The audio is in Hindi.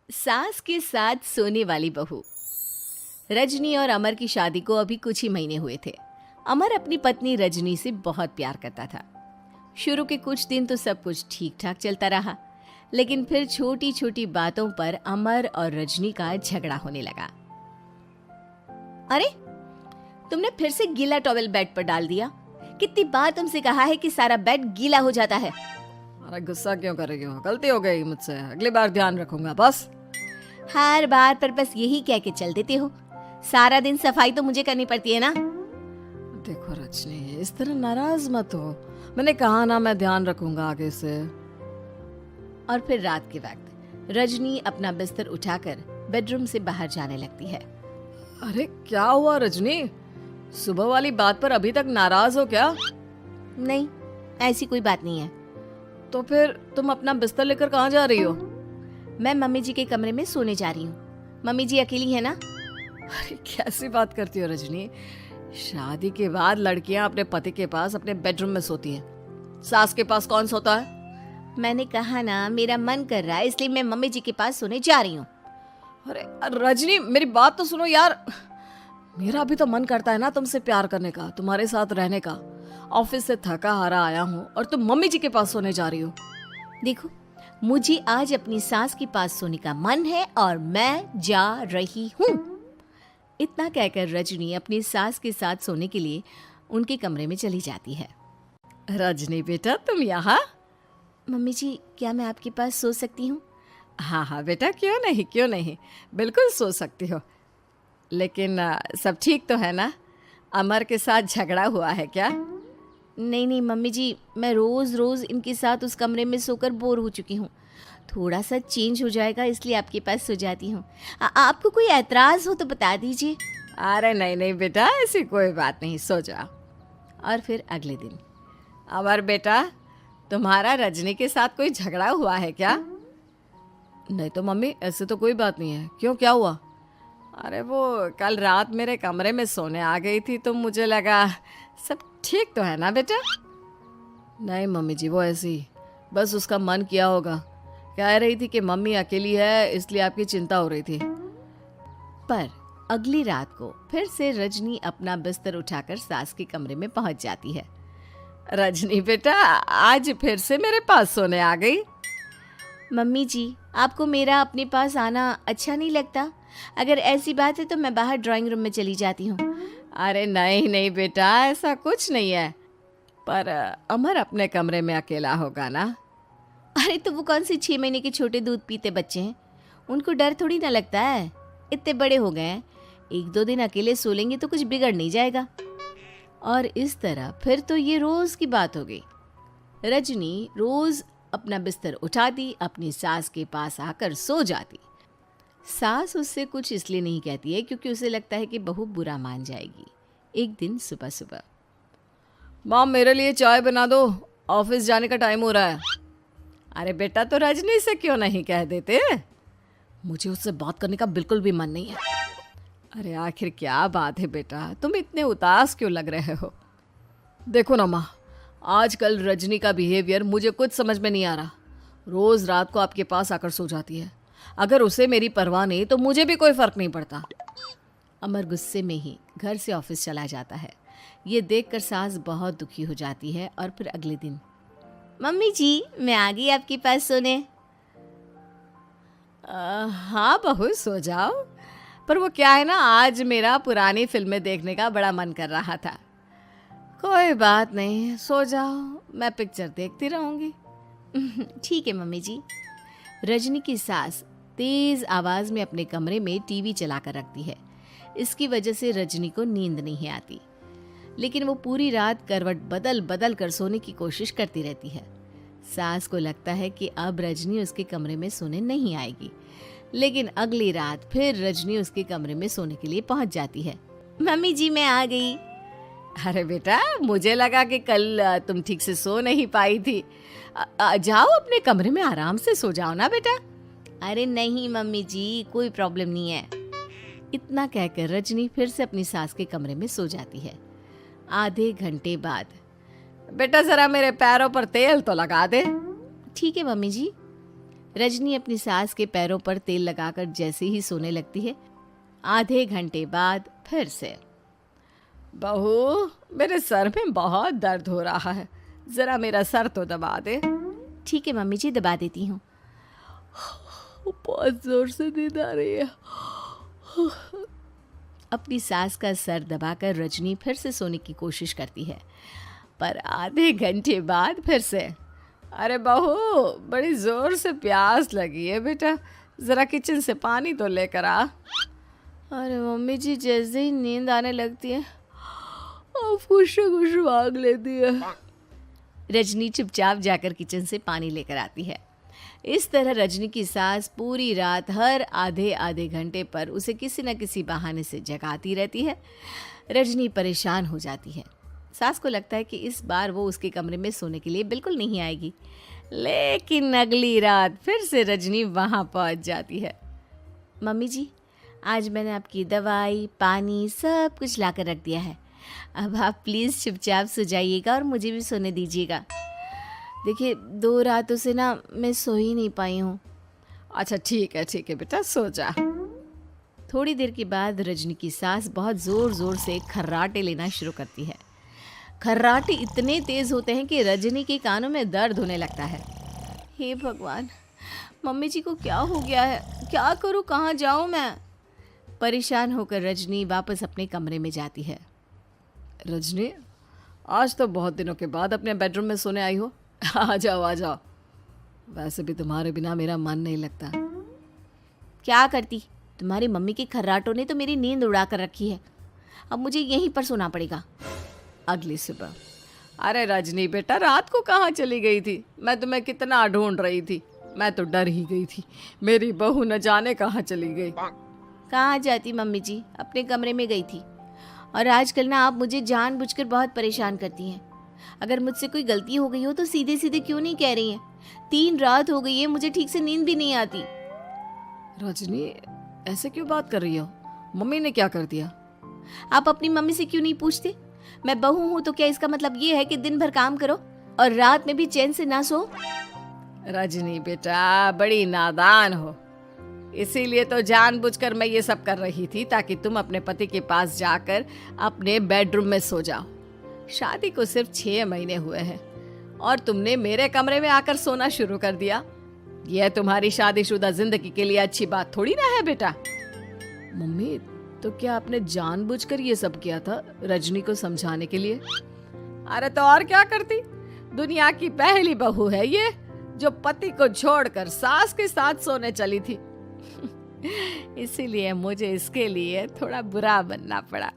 सास के साथ सोने वाली बहू। रजनी और अमर की शादी को अभी कुछ ही महीने हुए थे। अमर अपनी पत्नी रजनी से बहुत प्यार करता था। शुरू के कुछ दिन तो सब कुछ ठीक ठाक चलता रहा, लेकिन फिर छोटी छोटी बातों पर अमर और रजनी का झगड़ा होने लगा। अरे, तुमने फिर से गीला टॉवेल बेड पर डाल दिया। कितनी बार तुमसे कहा है कि सारा बेड गीला हो जाता है। अरे गुस्सा क्यों कर रही हो? गलती हो गई मुझसे, अगली बार ध्यान रखूंगा बस। हर बार पर बस यही कह के चल देते हो। सारा दिन सफाई तो मुझे करनी पड़ती है ना। देखो रजनी, इस तरह नाराज मत हो। मैंने कहा ना, मैं ध्यान रखूंगा आगे से। और फिर रात के वक्त रजनी अपना बिस्तर उठाकर बेडरूम से बाहर जाने लगती है। अरे क्या हुआ रजनी? सुबह वाली बात पर अभी तक नाराज हो क्या? नहीं, ऐसी कोई बात नहीं है। तो फिर तुम अपना बिस्तर लेकर कहाँ जा रही हो? मैं मम्मी जी के कमरे में सोने जा रही हूँ। मम्मी जी अकेली है ना। अरे कैसी बात करती हो रजनी? शादी के बाद लड़कियां अपने पति के पास अपने बेडरूम में सोती हैं। सास के पास कौन सोता है? मैंने कहा ना, मेरा मन कर रहा है इसलिए मैं मम्मी जी के पास सोने जा रही हूँ। अरे रजनी, मेरी बात तो सुनो यार। मेरा भी तो मन करता है ना तुमसे प्यार करने का, तुम्हारे साथ रहने का। ऑफिस से थका हारा आया हूँ और तुम मम्मी जी के पास सोने जा रही हो। देखो, मुझे आज अपनी सास के पास सोने का मन है और मैं जा रही हूँ। इतना कहकर रजनी अपनी सास के साथ सोने के लिए उनके कमरे में चली जाती है। रजनी बेटा, तुम यहाँ? मम्मी जी, क्या मैं आपके पास सो सकती हूँ? हाँ हाँ बेटा, क्यों नहीं क्यों नहीं, बिल्कुल सो सकती हो। लेकिन सब ठीक तो है ना? अमर के साथ झगड़ा हुआ है क्या? नहीं नहीं मम्मी जी, मैं रोज़ रोज़ इनके साथ उस कमरे में सोकर बोर हो चुकी हूँ। थोड़ा सा चेंज हो जाएगा इसलिए आपके पास सो जाती हूँ। आपको कोई ऐतराज़ हो तो बता दीजिए। अरे नहीं नहीं बेटा, ऐसी कोई बात नहीं, सो जाओ। और फिर अगले दिन। अमर बेटा, तुम्हारा रजनी के साथ कोई झगड़ा हुआ है क्या? नहीं तो मम्मी, ऐसे तो कोई बात नहीं है। क्यों, क्या हुआ? अरे वो कल रात मेरे कमरे में सोने आ गई थी तो मुझे लगा सब ठीक तो है ना बेटा? नहीं मम्मी जी, वो ऐसी बस उसका मन किया होगा। कह रही थी कि मम्मी अकेली है इसलिए आपकी चिंता हो रही थी। पर अगली रात को फिर से रजनी अपना बिस्तर उठाकर सास के कमरे में पहुंच जाती है। रजनी बेटा, आज फिर से मेरे पास सोने आ गई। मम्मी जी, आपको मेरा अपने पास आना अच्छा नहीं लगता? अगर ऐसी बात है तो मैं बाहर ड्राइंग रूम में चली जाती हूँ। अरे नहीं नहीं बेटा, ऐसा कुछ नहीं है। पर अमर अपने कमरे में अकेला होगा ना? अरे तो वो कौन से 6 महीने के छोटे दूध पीते बच्चे हैं, उनको डर थोड़ी ना लगता है। इतने बड़े हो गए हैं, 1-2 दिन अकेले सो लेंगे तो कुछ बिगड़ नहीं जाएगा। और इस तरह फिर तो ये रोज की बात हो गई। रजनी रोज अपना बिस्तर उठाती, अपनी सास के पास आकर सो जाती। सास उससे कुछ इसलिए नहीं कहती है क्योंकि उसे लगता है कि बहू बुरा मान जाएगी। एक दिन सुबह सुबह, माँ मेरे लिए चाय बना दो, ऑफिस जाने का टाइम हो रहा है। अरे बेटा, तो रजनी से क्यों नहीं कह देते? मुझे उससे बात करने का बिल्कुल भी मन नहीं है। अरे आखिर क्या बात है बेटा, तुम इतने उदास क्यों लग रहे हो? देखो ना माँ, आजकल रजनी का बिहेवियर मुझे कुछ समझ में नहीं आ रहा। रोज रात को आपके पास आकर सो जाती है। अगर उसे मेरी परवाह नहीं तो मुझे भी कोई फर्क नहीं पड़ता। अमर गुस्से में ही घर से ऑफिस चला जाता है। ये देखकर सास बहुत दुखी हो जाती है। और फिर अगले दिन, मम्मी जी, मैं आ गई आपके पास सोने। हाँ बहू, सो जाओ। पर वो क्या है ना, आज मेरा पुरानी फिल्में देखने का बड़ा मन कर रहा था। कोई बात नहीं, सो जाओ, मैं पिक्चर देखती रहूंगी। ठीक है मम्मी जी। रजनी की सास तेज आवाज में अपने कमरे में टीवी चलाकर रखती है। इसकी वजह से रजनी को नींद नहीं आती, लेकिन वो पूरी रात करवट बदल बदल कर सोने की कोशिश करती रहती है। सास को लगता है कि अब रजनी उसके कमरे में सोने नहीं आएगी, लेकिन अगली रात फिर रजनी उसके कमरे में सोने के लिए पहुंच जाती है। मम्मी जी, मैं आ गई। अरे बेटा, मुझे लगा कि कल तुम ठीक से सो नहीं पाई थी। जाओ अपने कमरे में आराम से सो जाओ ना बेटा। अरे नहीं मम्मी जी, कोई प्रॉब्लम नहीं है। इतना कहकर रजनी फिर से अपनी सास के कमरे में सो जाती है। आधे घंटे बाद, बेटा जरा मेरे पैरों पर तेल तो लगा दे। ठीक है मम्मी जी। रजनी अपनी सास के पैरों पर तेल लगाकर जैसे ही सोने लगती है, आधे घंटे बाद फिर से। बहू, मेरे सर में बहुत दर्द हो रहा है, जरा मेरा सर तो दबा दे। ठीक है मम्मी जी, दबा देती हूँ। बहुत जोर से नींद आ रही है। अपनी सास का सर दबाकर रजनी फिर से सोने की कोशिश करती है, पर आधे घंटे बाद फिर से। अरे बहू, बड़ी जोर से प्यास लगी है बेटा, जरा किचन से पानी तो लेकर आ। अरे मम्मी जी, जैसे ही नींद आने लगती है कुछ मांग लेती है। रजनी चुपचाप जाकर किचन से पानी लेकर आती है। इस तरह रजनी की सास पूरी रात हर आधे आधे घंटे पर उसे किसी न किसी बहाने से जगाती रहती है। रजनी परेशान हो जाती है। सास को लगता है कि इस बार वो उसके कमरे में सोने के लिए बिल्कुल नहीं आएगी, लेकिन अगली रात फिर से रजनी वहाँ पहुँच जाती है। मम्मी जी, आज मैंने आपकी दवाई, पानी सब कुछ लाकर रख दिया है। अब आप प्लीज़ चुपचाप सो जाइएगा और मुझे भी सोने दीजिएगा। देखिए, 2 रातों से ना मैं सो ही नहीं पाई हूँ। अच्छा ठीक है बेटा, सो जा। थोड़ी देर के बाद रजनी की सास बहुत ज़ोर ज़ोर से खर्राटे लेना शुरू करती है। खर्राटे इतने तेज़ होते हैं कि रजनी के कानों में दर्द होने लगता है। हे भगवान, मम्मी जी को क्या हो गया है? क्या करूँ, कहाँ जाऊँ मैं? परेशान होकर रजनी वापस अपने कमरे में जाती है। रजनी, आज तो बहुत दिनों के बाद अपने बेडरूम में सोने आई हो। आ जाओ। वैसे भी तुम्हारे बिना मेरा मन नहीं लगता। क्या करती, तुम्हारी मम्मी के खर्राटों ने तो मेरी नींद उड़ा कर रखी है। अब मुझे यहीं पर सोना पड़ेगा। अगली सुबह। अरे रजनी बेटा, रात को कहाँ चली गई थी? मैं तुम्हें कितना ढूंढ रही थी, मैं तो डर ही गई थी। मेरी बहू न जाने कहाँ चली गई। कहाँ जाती मम्मी जी, अपने कमरे में गई थी। और आजकल ना आप मुझे जानबूझकर बहुत परेशान करती हैं। अगर मुझसे कोई गलती हो गई हो तो सीधे सीधे क्यों नहीं कह रही हैं? 3 रात हो गई है, मुझे ठीक से नींद भी नहीं आती। रजनी, ऐसे क्यों बात कर रही हो? मम्मी ने क्या कर दिया? आप अपनी मम्मी से क्यों नहीं पूछते? मैं बहू हूँ तो क्या इसका मतलब ये है कि दिन भर काम करो और रात में भी चैन से ना सो? रजनी बेटा, बड़ी नादान हो। इसीलिए तो जानबूझकर मैं ये सब कर रही थी, ताकि तुम अपने पति के पास जाकर अपने बेडरूम में सो जाओ। शादी को सिर्फ 6 महीने हुए हैं और तुमने मेरे कमरे में आकर सोना शुरू कर दिया। यह तुम्हारी शादीशुदा जिंदगी के लिए अच्छी बात थोड़ी ना है बेटा। मम्मी, तो क्या आपने जानबूझकर ये सब किया था रजनी को समझाने के लिए? अरे तो और क्या करती? दुनिया की पहली बहू है ये, जो पति को छोड़कर सास के साथ सोने चली थी। इसीलिए मुझे इसके लिए थोड़ा बुरा बनना पड़ा।